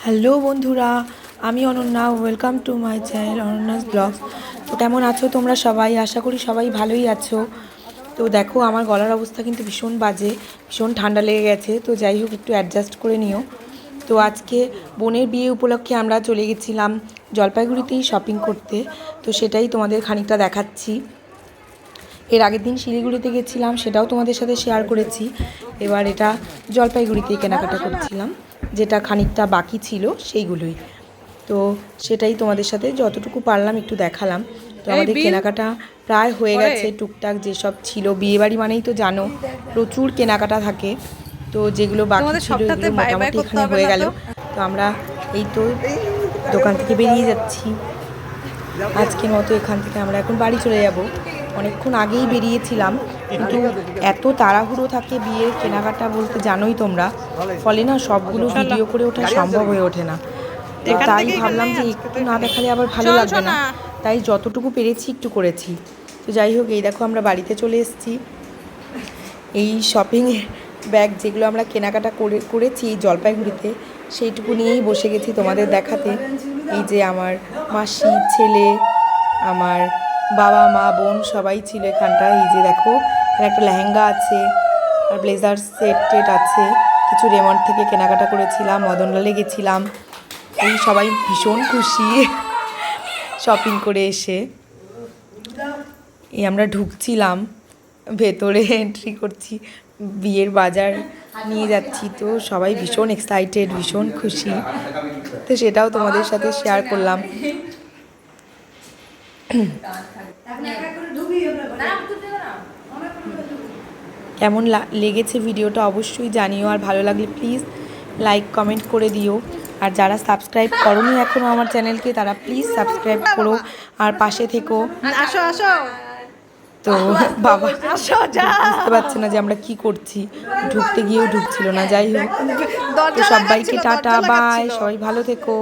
Hello বন্ধুরা, আমি Ananya. Welcome to my channel Ananya's vlogs. তো কেমন আছো তোমরা সবাই? আশা করি সবাই ভালোই আছো। তো দেখো, আমার গলার অবস্থা কিন্তু ভীষণ বাজে, ভীষণ ঠান্ডা লেগে গেছে। তো যাই হোক, একটু অ্যাডজাস্ট করে নিও। তো আজকে বোনের বিয়ে উপলক্ষে আমরা চলে গেছিলাম জলপাইগুড়িতেই শপিং করতে। তো সেটাই তোমাদের খানিকটা দেখাচ্ছি। এর আগের দিন শিলিগুড়িতে গেছিলাম, সেটাও তোমাদের সাথে শেয়ার করেছি। এবার এটা জলপাইগুড়িতেই কেনাকাটা করছিলাম, যেটা খানিকটা বাকি ছিল সেইগুলোই। তো সেটাই তোমাদের সাথে যতটুকু পারলাম একটু দেখালাম। তো আমাদের কেনাকাটা প্রায় হয়ে গেছে। টুকটাক যেসব ছিল, বিয়েবাড়ি মানেই তো জানো প্রচুর কেনাকাটা থাকে। তো যেগুলো বাকি ছিল এগুলো মোটামুটি এখানে হয়ে গেল। তো আমরা এই তো দোকান থেকে বেরিয়ে যাচ্ছি। আজকের মতো এখান থেকে আমরা এখন বাড়ি চলে যাব। অনেকক্ষণ আগেই বেরিয়েছিলাম, কিন্তু এত তাড়াহুড়ো থাকে বিয়ের কেনাকাটা বলতে জানোই তোমরা, ফলে না সবগুলো ভিডিও করে ওঠা সম্ভব হয়ে ওঠে না। তো তাই ভাবলাম যে একটু না দেখালে আবার ভালো লাগবে না, তাই যতটুকু পেরেছি একটু করেছি। তো যাই হোক, এই দেখো আমরা বাড়িতে চলে এসেছি। এই শপিং ব্যাগ যেগুলো আমরা কেনাকাটা করেছি এই জলপাইগুড়িতে, সেইটুকু নিয়েই বসে গেছি তোমাদের দেখাতে। এই যে আমার মাসি, ছেলে, আমার বাবা, মা, বোন সবাই ছিল এখানটায়। এই যে দেখো, এখানে একটা লেহেঙ্গা আছে, আর ব্লেজার সেট টেট আছে। কিছু রেমন্ড থেকে কেনাকাটা করেছিলাম, মদনলালে গেছিলাম। এই সবাই ভীষণ খুশি শপিং করে এসে। এই আমরা ঢুকছিলাম ভেতরে, এন্ট্রি করছি, বিয়ের বাজার নিয়ে যাচ্ছি। তো সবাই ভীষণ এক্সাইটেড, ভীষণ খুশি। তো সেটাও তোমাদের সাথে শেয়ার করলাম। কেমন লেগেছে ভিডিওটা অবশ্যই জানিও, আর ভালো লাগলে প্লিজ লাইক কমেন্ট করে দিও। আর যারা সাবস্ক্রাইব করোনি এখনও আমার চ্যানেলকে, তারা প্লিজ সাবস্ক্রাইব করো আর পাশে থেকো। আসো আসো। তো বাবা বুঝতে পারছে না যে আমরা কি করছি, ঢুকতে গিয়েও ঢুকছিল না। যাই হোক, তো সবাইকে টাটা, বাই, সবাই ভালো থেকো।